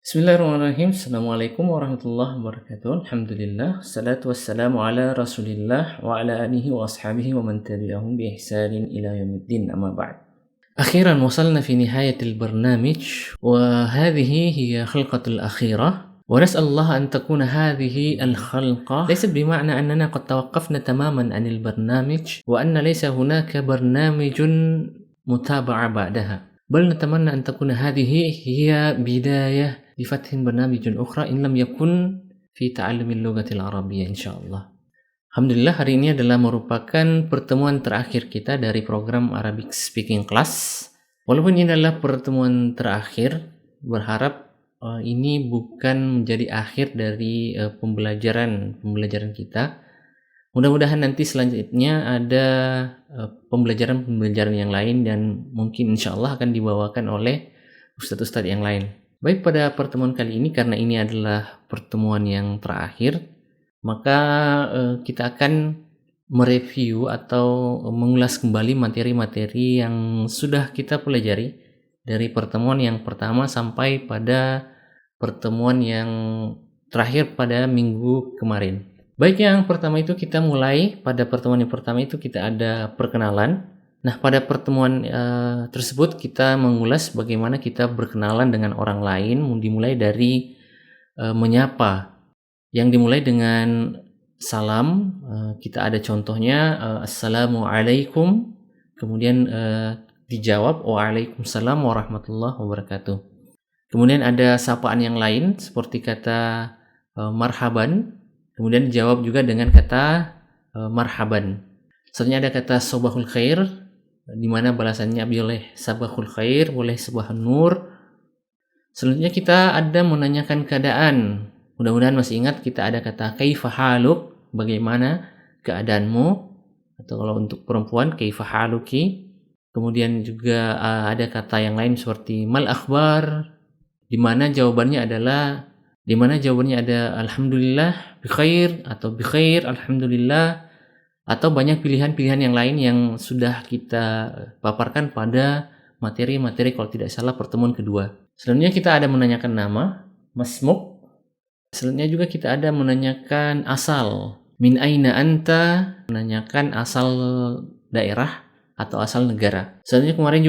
Bismillahirrahmanirrahim. Assalamualaikum warahmatullahi wabarakatuh. Alhamdulillah. Salatu wassalamu ala rasulillah wa ala alihi wa ashabihi wa man tabi'ahum bi ihsanin ila yaumiddin amma ba'd. أخيرا وصلنا في نهاية البرنامج وهذه هي خلقة الأخيرة ونسأل الله أن تكون هذه الخلقة ليست بمعنى أننا قد توقفنا تماما عن البرنامج وأن ليس هناك برنامج متابعة بعدها بل نتمنى أن تكون هذه هي بداية لفتح برنامج أخرى إن لم يكن في تعلم اللغة العربية إن شاء الله. Alhamdulillah, hari ini adalah merupakan pertemuan terakhir kita dari program Arabic Speaking Class. Walaupun ini adalah pertemuan terakhir, berharap ini bukan menjadi akhir dari pembelajaran kita. Mudah-mudahan nanti selanjutnya ada pembelajaran yang lain dan mungkin insya Allah akan dibawakan oleh ustadz-ustadz yang lain. Baik, pada pertemuan kali ini karena ini adalah pertemuan yang terakhir, maka kita akan mereview atau mengulas kembali materi-materi yang sudah kita pelajari dari pertemuan yang pertama sampai pada pertemuan yang terakhir pada minggu kemarin. Baik, yang pertama itu kita mulai pada pertemuan yang pertama itu kita ada perkenalan. Nah, pada pertemuan tersebut kita mengulas bagaimana kita berkenalan dengan orang lain, dimulai dari menyapa, yang dimulai dengan salam. Kita ada contohnya, Assalamualaikum, kemudian dijawab Waalaikumsalam warahmatullahi wabarakatuh. Kemudian ada sapaan yang lain seperti kata marhaban, kemudian dijawab juga dengan kata marhaban. Selanjutnya ada kata sobahul khair, di mana balasannya boleh sabahul khair, boleh sabahun nur. Selanjutnya kita ada menanyakan keadaan. Mudah-mudahan masih ingat, kita ada kata kaifa haluk, bagaimana keadaanmu, atau kalau untuk perempuan kaifa haluki. Kemudian juga ada kata yang lain seperti mal akhbar, di mana jawabannya ada alhamdulillah bikhair atau bikhair alhamdulillah, atau banyak pilihan-pilihan yang lain yang sudah kita paparkan pada materi-materi kalau tidak salah pertemuan kedua. Selanjutnya kita ada menanyakan nama, masmuk. Selanjutnya juga kita ada menanyakan asal, min aina anta, menanyakan asal daerah atau asal negara. Selanjutnya kemarin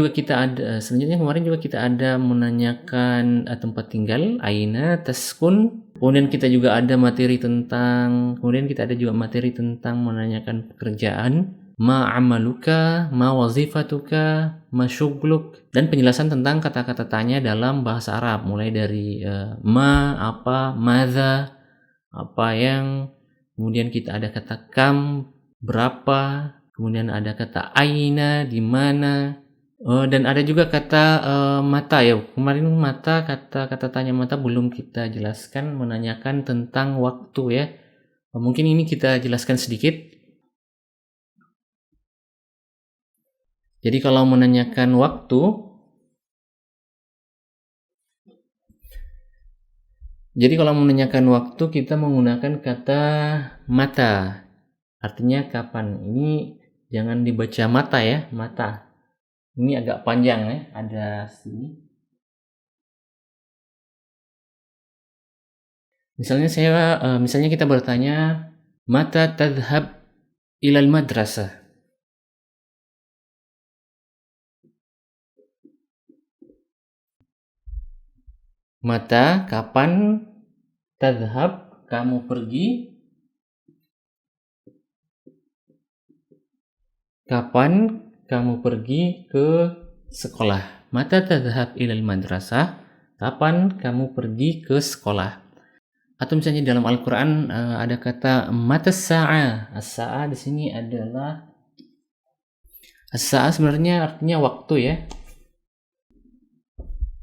juga kita ada menanyakan tempat tinggal, aina taskun. Kemudian kita juga ada materi tentang menanyakan pekerjaan, ma amaluka, ma wazifatuka, ma syughluk, dan penjelasan tentang kata-kata tanya dalam bahasa Arab, mulai dari ma apa, madza apa yang, kemudian kita ada kata kam berapa, kemudian ada kata aina di mana, dan ada juga kata mata ya. Kemarin kata tanya mata belum kita jelaskan, menanyakan tentang waktu ya. Mungkin ini kita jelaskan sedikit. Jadi kalau menanyakan waktu kita menggunakan kata mata. Artinya kapan. Ini jangan dibaca mata ya, mata. Ini agak panjang ya, ada sini. Misalnya kita bertanya, mata tadhhab ilal madrasah. Mata, kapan, tadhhab, kamu pergi. Kapan kamu pergi ke sekolah. Mata tadhhab ilal madrasah, kapan kamu pergi ke sekolah. Atau misalnya dalam Al-Quran ada kata mata sa'ah. As-sa'ah di sini adalah, as-sa'ah sebenarnya artinya waktu ya.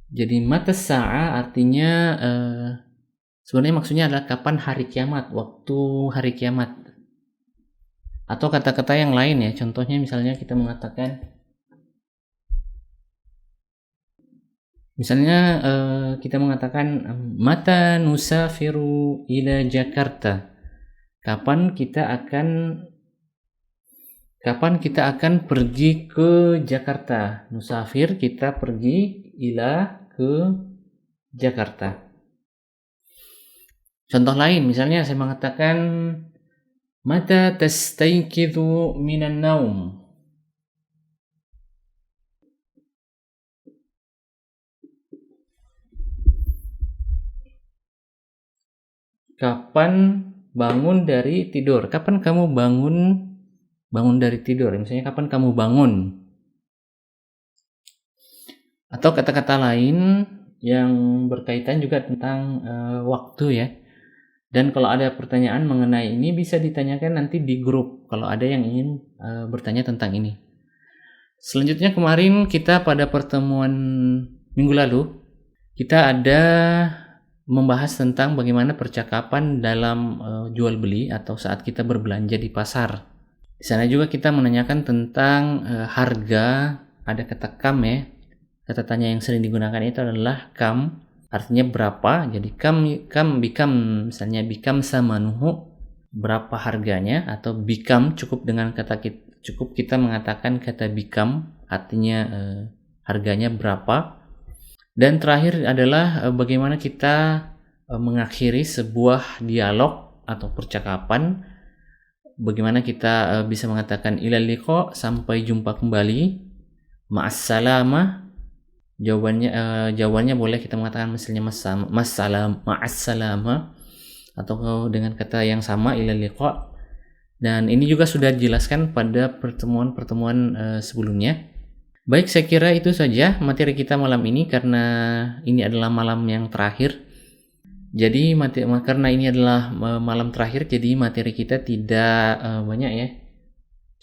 Jadi mata sa'ah artinya sebenarnya maksudnya adalah kapan hari kiamat, waktu hari kiamat. Atau kata-kata yang lain ya, contohnya misalnya kita mengatakan, mata nusafiru ila Jakarta, kapan kita akan pergi ke Jakarta. Nusafir, kita pergi, ila, ke Jakarta. Contoh lain, misalnya saya mengatakan mata tastayqidhu minan naum. Kapan bangun dari tidur? Kapan kamu bangun dari tidur? Misalnya kapan kamu bangun? Atau kata-kata lain yang berkaitan juga tentang waktu ya. Dan kalau ada pertanyaan mengenai ini bisa ditanyakan nanti di grup kalau ada yang ingin bertanya tentang ini. Selanjutnya kemarin kita pada pertemuan minggu lalu kita ada membahas tentang bagaimana percakapan dalam jual beli atau saat kita berbelanja di pasar. Di sana juga kita menanyakan tentang harga, ada kata kam ya. Kata tanya yang sering digunakan itu adalah kam, artinya berapa. Jadi kam bikam, misalnya bikam samanuhu, berapa harganya, atau bikam cukup dengan cukup kita mengatakan kata bikam, artinya harganya berapa. Dan terakhir adalah bagaimana kita mengakhiri sebuah dialog atau percakapan. Bagaimana kita bisa mengatakan ilal liqa, sampai jumpa kembali, ma'assalamah. Jawabannya boleh kita mengatakan misalnya ma'assalamah, atau dengan kata yang sama ilal liqa. Dan ini juga sudah dijelaskan pada pertemuan-pertemuan sebelumnya. Baik, saya kira itu saja materi kita malam ini karena ini adalah malam yang terakhir. Jadi karena ini adalah malam terakhir, jadi materi kita tidak banyak ya.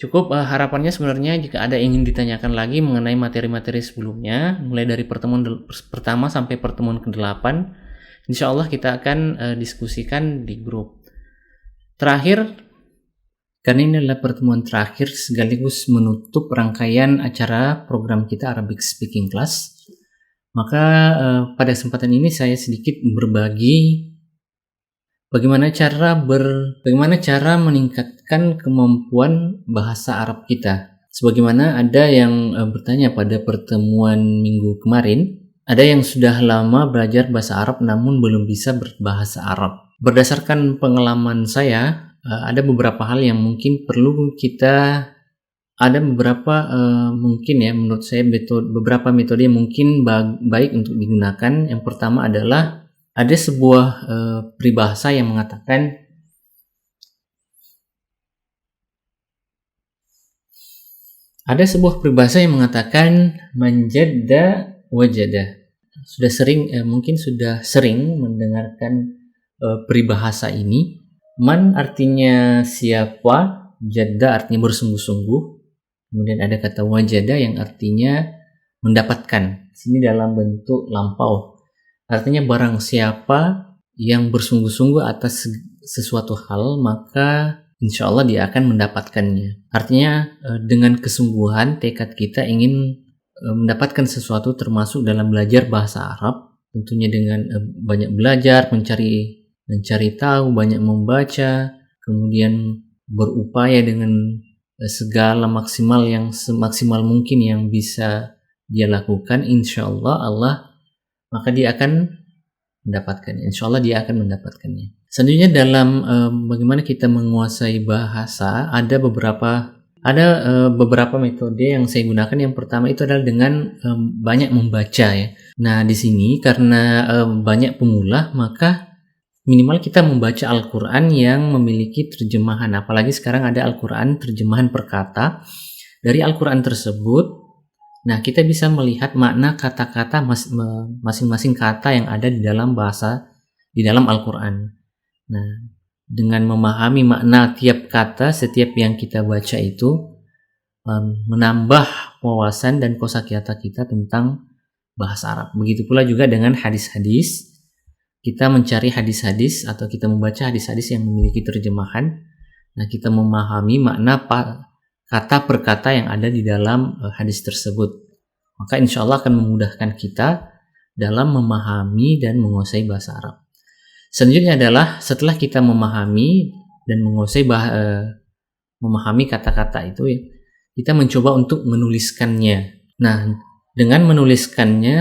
Cukup harapannya sebenarnya jika ada yang ingin ditanyakan lagi mengenai materi-materi sebelumnya, mulai dari pertemuan pertama sampai pertemuan ke-8, insya Allah kita akan diskusikan di grup. Terakhir, karena ini adalah pertemuan terakhir sekaligus menutup rangkaian acara program kita Arabic Speaking Class, maka pada kesempatan ini saya sedikit berbagi bagaimana cara meningkatkan kemampuan bahasa Arab kita. Sebagaimana ada yang bertanya pada pertemuan minggu kemarin, ada yang sudah lama belajar bahasa Arab namun belum bisa berbahasa Arab. Berdasarkan pengalaman saya, ada beberapa hal yang mungkin perlu kita, ada beberapa mungkin ya menurut saya beberapa metode yang mungkin baik untuk digunakan. Yang pertama adalah ada sebuah peribahasa yang mengatakan manjadda wajada. Mungkin sudah sering mendengarkan peribahasa ini. Man artinya siapa, jadda artinya bersungguh-sungguh. Kemudian ada kata wajada yang artinya mendapatkan. Sini dalam bentuk lampau. Artinya barang siapa yang bersungguh-sungguh atas sesuatu hal, maka insya Allah dia akan mendapatkannya. Artinya dengan kesungguhan tekad kita ingin mendapatkan sesuatu, termasuk dalam belajar bahasa Arab, tentunya dengan banyak belajar, mencari tahu, banyak membaca, kemudian berupaya dengan segala semaksimal mungkin yang bisa dia lakukan, insya Allah maka dia akan mendapatkannya. Insya Allah dia akan mendapatkannya. Selanjutnya dalam bagaimana kita menguasai bahasa, ada beberapa metode yang saya gunakan. Yang pertama itu adalah dengan banyak membaca ya. Nah di sini karena banyak pemula, maka minimal kita membaca Al-Quran yang memiliki terjemahan. Apalagi sekarang ada Al-Quran terjemahan per kata. Dari Al-Quran tersebut, nah kita bisa melihat makna kata-kata masing-masing kata yang ada di dalam Al-Quran. Nah, dengan memahami makna tiap kata setiap yang kita baca itu menambah wawasan dan kosakata kita tentang bahasa Arab. Begitu pula juga dengan hadis-hadis. Kita mencari hadis-hadis atau kita membaca hadis-hadis yang memiliki terjemahan. Nah, kita memahami makna kata per kata yang ada di dalam hadis tersebut. Maka insya Allah akan memudahkan kita dalam memahami dan menguasai bahasa Arab. Selanjutnya adalah setelah kita memahami dan memahami kata-kata itu, kita mencoba untuk menuliskannya. Nah, dengan menuliskannya,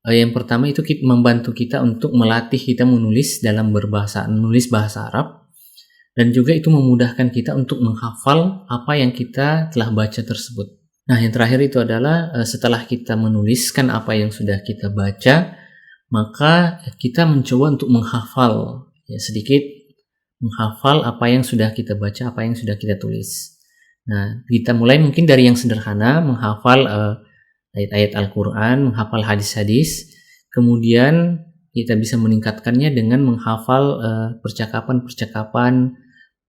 Yang pertama itu membantu kita untuk melatih kita menulis menulis bahasa Arab, dan juga itu memudahkan kita untuk menghafal apa yang kita telah baca tersebut. Nah, yang terakhir itu adalah setelah kita menuliskan apa yang sudah kita baca, maka kita mencoba untuk menghafal, ya sedikit menghafal apa yang sudah kita baca, apa yang sudah kita tulis. Nah, kita mulai mungkin dari yang sederhana, menghafal ayat-ayat Al-Quran, menghafal hadis-hadis, kemudian kita bisa meningkatkannya dengan menghafal percakapan-percakapan,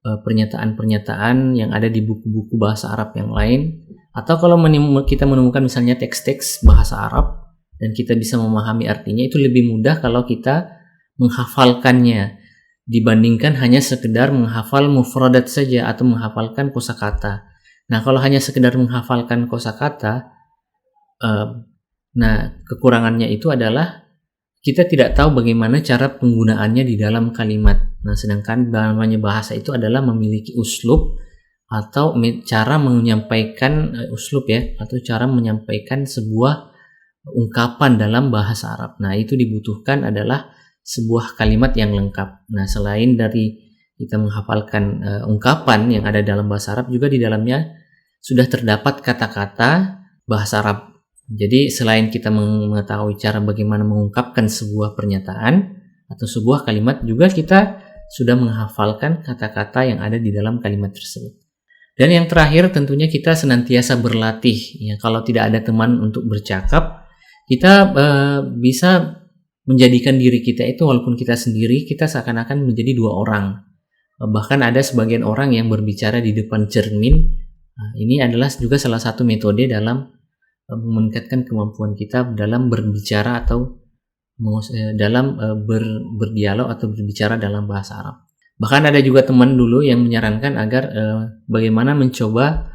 pernyataan-pernyataan yang ada di buku-buku bahasa Arab yang lain. Atau kalau kita menemukan misalnya teks-teks bahasa Arab dan kita bisa memahami artinya, itu lebih mudah kalau kita menghafalkannya dibandingkan hanya sekedar menghafal mufradat saja atau menghafalkan kosakata. Nah, kalau hanya sekedar menghafalkan kosakata, nah kekurangannya itu adalah kita tidak tahu bagaimana cara penggunaannya di dalam kalimat. Nah, sedangkan namanya bahasa itu adalah memiliki uslub atau cara menyampaikan uslub ya, atau cara menyampaikan sebuah ungkapan dalam bahasa Arab. Nah, itu dibutuhkan adalah sebuah kalimat yang lengkap. Nah, selain dari kita menghafalkan ungkapan yang ada dalam bahasa Arab, juga di dalamnya sudah terdapat kata-kata bahasa Arab. Jadi selain kita mengetahui cara bagaimana mengungkapkan sebuah pernyataan atau sebuah kalimat, juga kita sudah menghafalkan kata-kata yang ada di dalam kalimat tersebut. Dan yang terakhir tentunya kita senantiasa berlatih. Ya, kalau tidak ada teman untuk bercakap, kita bisa menjadikan diri kita itu, walaupun kita sendiri, kita seakan-akan menjadi dua orang. Bahkan ada sebagian orang yang berbicara di depan cermin. Nah, ini adalah juga salah satu metode dalam meningkatkan kemampuan kita dalam berbicara atau dalam berdialog atau berbicara dalam bahasa Arab. Bahkan ada juga teman dulu yang menyarankan agar bagaimana mencoba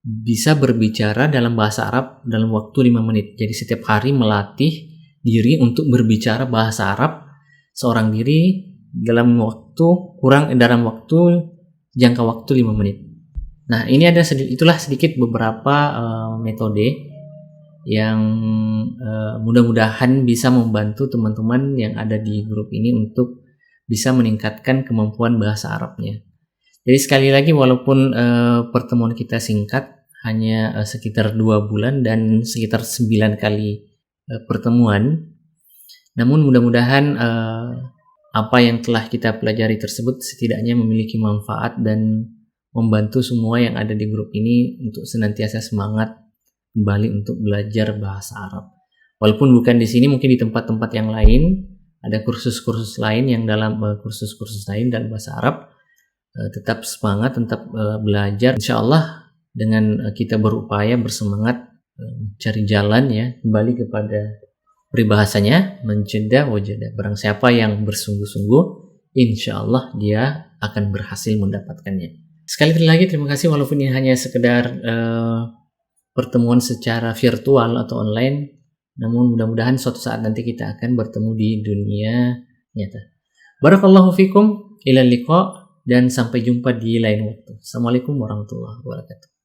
bisa berbicara dalam bahasa Arab dalam waktu 5 menit. Jadi setiap hari melatih diri untuk berbicara bahasa Arab seorang diri dalam jangka waktu 5 menit. Nah, ini itulah sedikit beberapa metode yang mudah-mudahan bisa membantu teman-teman yang ada di grup ini untuk bisa meningkatkan kemampuan bahasa Arabnya. Jadi sekali lagi, walaupun pertemuan kita singkat, hanya sekitar 2 bulan dan sekitar 9 kali pertemuan, namun mudah-mudahan apa yang telah kita pelajari tersebut setidaknya memiliki manfaat dan membantu semua yang ada di grup ini untuk senantiasa semangat kembali untuk belajar bahasa Arab. Walaupun bukan di sini, mungkin di tempat-tempat yang lain ada kursus-kursus lain yang dalam kursus-kursus lain dalam bahasa Arab. Tetap semangat, tetap belajar. Insya Allah dengan kita berupaya bersemangat cari jalan ya, kembali kepada peribahasanya, menceda wajada. Barang siapa yang bersungguh-sungguh, insya Allah dia akan berhasil mendapatkannya. Sekali lagi terima kasih, walaupun ini hanya sekedar pertemuan secara virtual atau online, namun mudah-mudahan suatu saat nanti kita akan bertemu di dunia nyata. Barakallahu fikum, ilal liqa, dan sampai jumpa di lain waktu. Assalamualaikum warahmatullahi wabarakatuh.